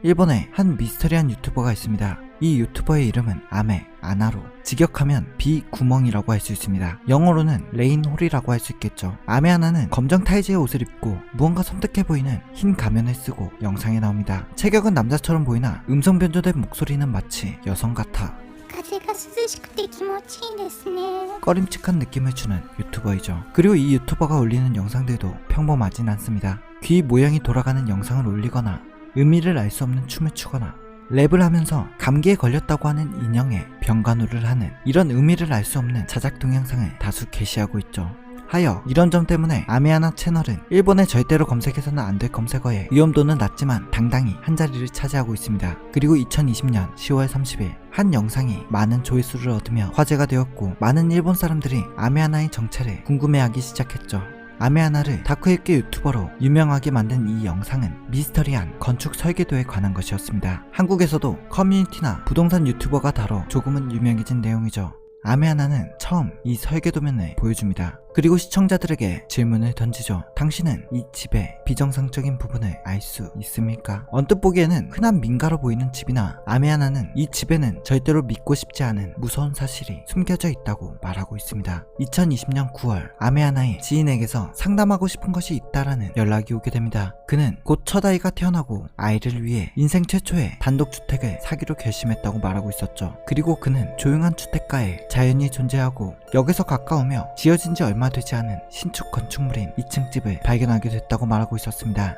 일본에 한 미스터리한 유튜버가 있습니다. 이 유튜버의 이름은 아메아나로, 직역하면 비구멍이라고 할 수 있습니다. 영어로는 레인홀이라고 할 수 있겠죠. 아메아나는 검정 타이즈의 옷을 입고 무언가 섬뜩해 보이는 흰 가면을 쓰고 영상에 나옵니다. 체격은 남자처럼 보이나 음성 변조된 목소리는 마치 여성 같아 風が涼しくて気持ちいいですね。 꺼림칙한 느낌을 주는 유튜버이죠. 그리고 이 유튜버가 올리는 영상들도 평범하진 않습니다. 귀 모양이 돌아가는 영상을 올리거나 의미를 알 수 없는 춤을 추거나 랩을 하면서 감기에 걸렸다고 하는 인형에 병간호를 하는 이런 의미를 알 수 없는 자작 동영상을 다수 게시하고 있죠. 하여 이런 점 때문에 아메아나 채널은 일본의 절대로 검색해서는 안 될 검색어에 위험도는 낮지만 당당히 한 자리를 차지하고 있습니다. 그리고 2020년 10월 30일 한 영상이 많은 조회수를 얻으며 화제가 되었고 많은 일본 사람들이 아메아나의 정체를 궁금해하기 시작했죠. 아메아나를 다크일기 유튜버로 유명하게 만든 이 영상은 미스터리한 건축 설계도에 관한 것이었습니다. 한국에서도 커뮤니티나 부동산 유튜버가 다뤄 조금은 유명해진 내용이죠. 아메아나는 처음 이 설계도면을 보여줍니다. 그리고 시청자들에게 질문을 던지죠. 당신은 이 집의 비정상적인 부분을 알 수 있습니까? 언뜻 보기에는 흔한 민가로 보이는 집이나 아메아나는 이 집에는 절대로 믿고 싶지 않은 무서운 사실이 숨겨져 있다고 말하고 있습니다. 2020년 9월 아메아나의 지인에게서 상담하고 싶은 것이 있다라는 연락이 오게 됩니다. 그는 곧 첫 아이가 태어나고 아이를 위해 인생 최초의 단독주택을 사기로 결심했다고 말하고 있었죠. 그리고 그는 조용한 주택가에 자연이 존재하고 역에서 가까우며 지어진 지 얼마 되지 않은 신축 건축물인 2층 집을 발견하게 됐다고 말하고 있었습니다.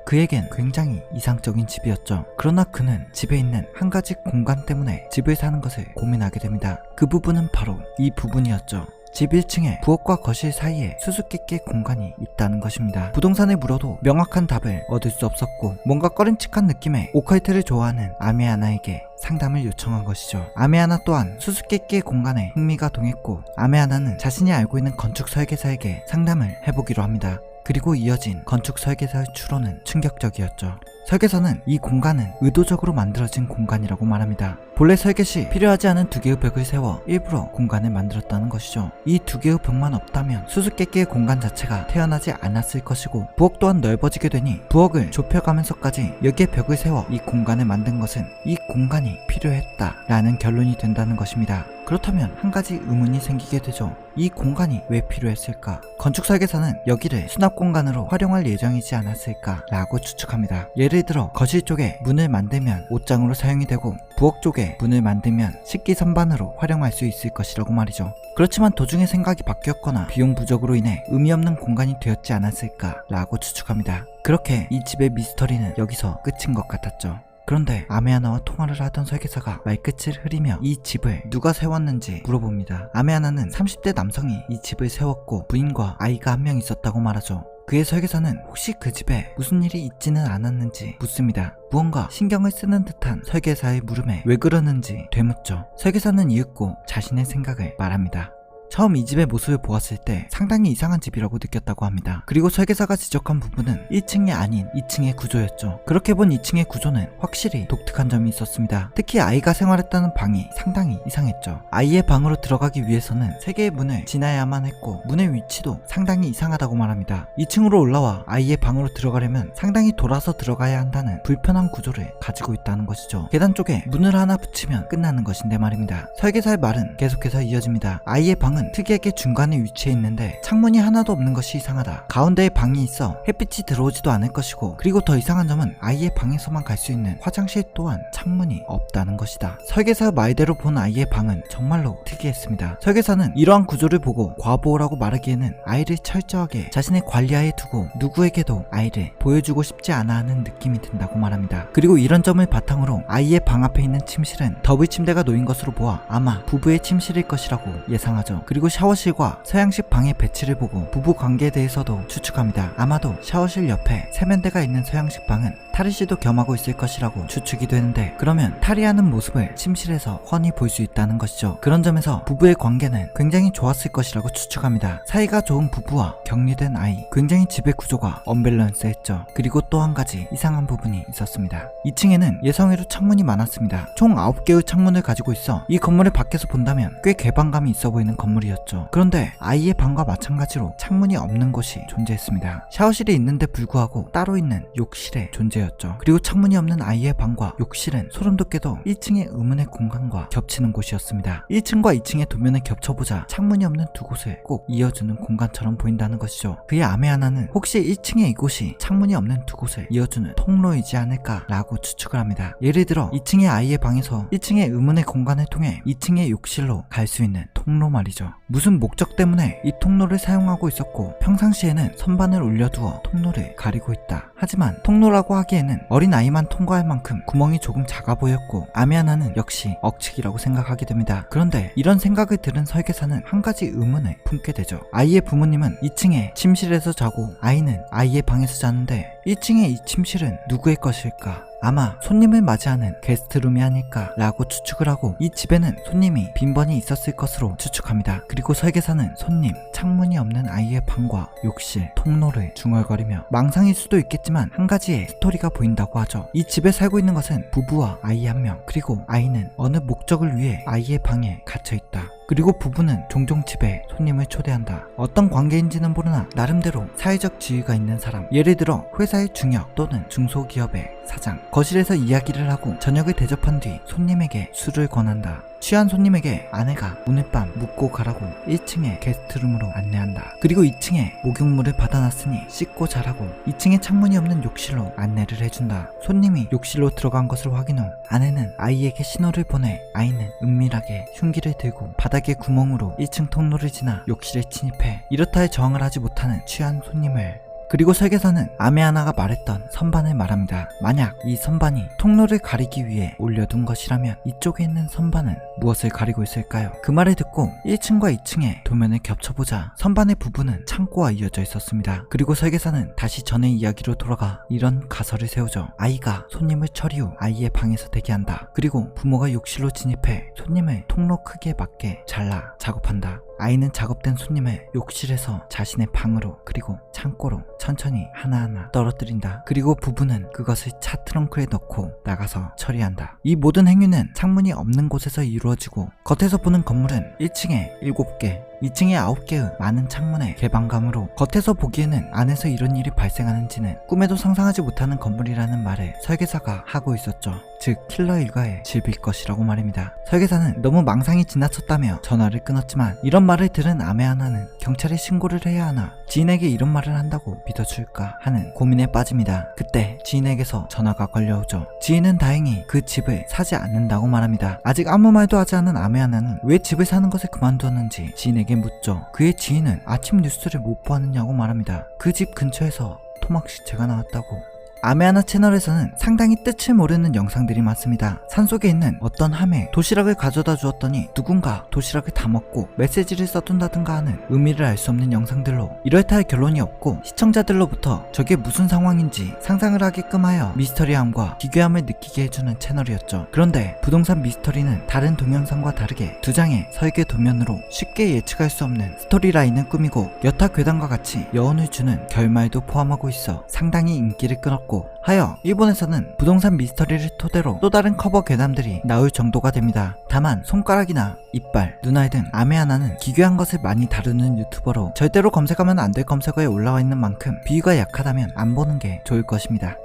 그에겐 굉장히 이상적인 집이었죠. 그러나 그는 집에 있는 한 가지 공간 때문에 집을 사는 것을 고민하게 됩니다. 그 부분은 바로 이 부분이었죠. 집 1층에 부엌과 거실 사이에 수수께끼 공간이 있다는 것입니다. 부동산에 물어도 명확한 답을 얻을 수 없었고 뭔가 꺼림칙한 느낌의 오컬트를 좋아하는 아메아나에게 상담을 요청한 것이죠. 아메아나 또한 수수께끼의 공간에 흥미가 동했고 아메아나는 자신이 알고 있는 건축 설계사에게 상담을 해보기로 합니다. 그리고 이어진 건축 설계사의 추론은 충격적이었죠. 설계사는 이 공간은 의도적으로 만들어진 공간이라고 말합니다. 본래 설계 시 필요하지 않은 두 개의 벽을 세워 일부러 공간을 만들었다는 것이죠. 이 두 개의 벽만 없다면 수수께끼의 공간 자체가 태어나지 않았을 것이고 부엌 또한 넓어지게 되니 부엌을 좁혀가면서까지 여기에 벽을 세워 이 공간을 만든 것은 이 공간이 필요했다라는 결론이 된다는 것입니다. 그렇다면 한 가지 의문이 생기게 되죠. 이 공간이 왜 필요했을까? 건축 설계사는 여기를 수납 공간으로 활용할 예정이지 않았을까 라고 추측합니다. 예를 들어 거실 쪽에 문을 만들면 옷장으로 사용이 되고 부엌 쪽에 문을 만들면 식기 선반으로 활용할 수 있을 것이라고 말이죠. 그렇지만 도중에 생각이 바뀌었거나 비용 부족으로 인해 의미 없는 공간이 되었지 않았을까 라고 추측합니다. 그렇게 이 집의 미스터리는 여기서 끝인 것 같았죠. 그런데 아메아나와 통화를 하던 설계사가 말끝을 흐리며 이 집을 누가 세웠는지 물어봅니다. 아메아나는 30대 남성이 이 집을 세웠고 부인과 아이가 한 명 있었다고 말하죠. 그의 설계사는 혹시 그 집에 무슨 일이 있지는 않았는지 묻습니다. 무언가 신경을 쓰는 듯한 설계사의 물음에 왜 그러는지 되묻죠. 설계사는 이윽고 자신의 생각을 말합니다. 처음 이 집의 모습을 보았을 때 상당히 이상한 집이라고 느꼈다고 합니다. 그리고 설계사가 지적한 부분은 1층이 아닌 2층의 구조였죠. 그렇게 본 2층의 구조는 확실히 독특한 점이 있었습니다. 특히 아이가 생활했다는 방이 상당히 이상했죠. 아이의 방으로 들어가기 위해서는 3개의 문을 지나야만 했고 문의 위치도 상당히 이상하다고 말합니다. 2층으로 올라와 아이의 방으로 들어가려면 상당히 돌아서 들어가야 한다는 불편한 구조를 가지고 있다는 것이죠. 계단 쪽에 문을 하나 붙이면 끝나는 것인데 말입니다. 설계사의 말은 계속해서 이어집니다. 아이의 방은 특이하게 중간에 위치해 있는데 창문이 하나도 없는 것이 이상하다. 가운데에 방이 있어 햇빛이 들어오지도 않을 것이고 그리고 더 이상한 점은 아이의 방에서만 갈 수 있는 화장실 또한 창문이 없다는 것이다. 설계사 말대로 본 아이의 방은 정말로 특이했습니다. 설계사는 이러한 구조를 보고 과보호라고 말하기에는 아이를 철저하게 자신의 관리하에 두고 누구에게도 아이를 보여주고 싶지 않아 하는 느낌이 든다고 말합니다. 그리고 이런 점을 바탕으로 아이의 방 앞에 있는 침실은 더블 침대가 놓인 것으로 보아 아마 부부의 침실일 것이라고 예상하죠. 그리고 샤워실과 서양식 방의 배치를 보고 부부 관계에 대해서도 추측합니다. 아마도 샤워실 옆에 세면대가 있는 서양식 방은 탈의실도 겸하고 있을 것이라고 추측이 되는데 그러면 탈의하는 모습을 침실에서 훤히 볼 수 있다는 것이죠. 그런 점에서 부부의 관계는 굉장히 좋았을 것이라고 추측합니다. 사이가 좋은 부부와 격리된 아이, 굉장히 집의 구조가 언밸런스했죠. 그리고 또 한 가지 이상한 부분이 있었습니다. 2층에는 예성외로 창문이 많았습니다. 총 9개의 창문을 가지고 있어 이 건물을 밖에서 본다면 꽤 개방감이 있어 보이는 건물 건물이었죠. 그런데 아이의 방과 마찬가지로 창문이 없는 곳이 존재했습니다. 샤워실이 있는데 불구하고 따로 있는 욕실의 존재였죠. 그리고 창문이 없는 아이의 방과 욕실은 소름 돋게도 1층의 의문의 공간과 겹치는 곳이었습니다. 1층과 2층의 도면을 겹쳐보자 창문이 없는 두 곳을 꼭 이어주는 공간처럼 보인다는 것이죠. 그의 아메 하나는 혹시 1층의 이곳이 창문이 없는 두 곳을 이어주는 통로이지 않을까라고 추측을 합니다. 예를 들어 2층의 아이의 방에서 1층의 의문의 공간을 통해 2층의 욕실로 갈 수 있는 통로 말이죠. 무슨 목적 때문에 이 통로를 사용하고 있었고 평상시에는 선반을 올려두어 통로를 가리고 있다. 하지만 통로라고 하기에는 어린 아이만 통과할 만큼 구멍이 조금 작아 보였고 아메 하나는 역시 억측이라고 생각하게 됩니다. 그런데 이런 생각을 들은 설계사는 한 가지 의문을 품게 되죠. 아이의 부모님은 2층에 침실에서 자고 아이는 아이의 방에서 자는데 1층의 이 침실은 누구의 것일까? 아마 손님을 맞이하는 게스트룸이 아닐까 라고 추측을 하고 이 집에는 손님이 빈번히 있었을 것으로 추측합니다. 그리고 설계사는 손님, 창문이 없는 아이의 방과 욕실, 통로를 중얼거리며 망상일 수도 있겠지만 한 가지의 스토리가 보인다고 하죠. 이 집에 살고 있는 것은 부부와 아이 한 명, 그리고 아이는 어느 목적을 위해 아이의 방에 갇혀있다. 그리고 부부는 종종 집에 손님을 초대한다. 어떤 관계인지는 모르나 나름대로 사회적 지위가 있는 사람, 예를 들어 회사의 중역 또는 중소기업의 사장, 거실에서 이야기를 하고 저녁을 대접한 뒤 손님에게 술을 권한다. 취한 손님에게 아내가 오늘 밤 묵고 가라고 1층의 게스트룸으로 안내한다. 그리고 2층에 목욕물을 받아놨으니 씻고 자라고 2층에 창문이 없는 욕실로 안내를 해준다. 손님이 욕실로 들어간 것을 확인 후 아내는 아이에게 신호를 보내 아이는 은밀하게 흉기를 들고 바닥의 구멍으로 1층 통로를 지나 욕실에 침입해 이렇다 할 저항을 하지 못하는 취한 손님을 그리고 설계사는 아메 하나가 말했던 선반을 말합니다. 만약 이 선반이 통로를 가리기 위해 올려둔 것이라면 이쪽에 있는 선반은 무엇을 가리고 있을까요? 그 말을 듣고 1층과 2층의 도면을 겹쳐보자 선반의 부분은 창고와 이어져 있었습니다. 그리고 설계사는 다시 전의 이야기로 돌아가 이런 가설을 세우죠. 아이가 손님을 처리 후 아이의 방에서 대기한다. 그리고 부모가 욕실로 진입해 손님을 통로 크기에 맞게 잘라 작업한다. 아이는 작업된 손님을 욕실에서 자신의 방으로 그리고 창고로 천천히 하나하나 떨어뜨린다. 그리고 부부는 그것을 차 트렁크에 넣고 나가서 처리한다. 이 모든 행위는 창문이 없는 곳에서 이루어지고 겉에서 보는 건물은 1층에 7개, 2층에 9개의 많은 창문의 개방감으로 겉에서 보기에는 안에서 이런 일이 발생하는지는 꿈에도 상상하지 못하는 건물이라는 말을 설계사가 하고 있었죠. 즉 킬러 일가의 집일 것이라고 말입니다. 설계사는 너무 망상이 지나쳤다며 전화를 끊었지만 이런 말을 들은 아메 하나는 경찰에 신고를 해야 하나 지인에게 이런 말을 한다고 믿어줄까 하는 고민에 빠집니다. 그때 지인에게서 전화가 걸려오죠. 지인은 다행히 그 집을 사지 않는다고 말합니다. 아직 아무 말도 하지 않은 아메 하나는 왜 집을 사는 것을 그만두었는지 지인에게 묻죠. 그의 지인은 아침 뉴스를 못 보았느냐고 말합니다. 그 집 근처에서 토막 시체가 나왔다고. 아메하나 채널에서는 상당히 뜻을 모르는 영상들이 많습니다. 산속에 있는 어떤 함에 도시락을 가져다 주었더니 누군가 도시락을 다 먹고 메시지를 써둔다든가 하는 의미를 알 수 없는 영상들로 이렇다 할 결론이 없고 시청자들로부터 저게 무슨 상황인지 상상을 하게끔 하여 미스터리함과 기괴함을 느끼게 해주는 채널이었죠. 그런데 부동산 미스터리는 다른 동영상과 다르게 두 장의 설계 도면으로 쉽게 예측할 수 없는 스토리라인을 꾸미고 여타 괴담과 같이 여운을 주는 결말도 포함하고 있어 상당히 인기를 끌었고 하여 일본에서는 부동산 미스터리를 토대로 또 다른 커버 괴담들이 나올 정도가 됩니다. 다만 손가락이나 이빨, 눈알 등 아메 하나는 기괴한 것을 많이 다루는 유튜버로 절대로 검색하면 안 될 검색어에 올라와 있는 만큼 비위가 약하다면 안 보는 게 좋을 것입니다.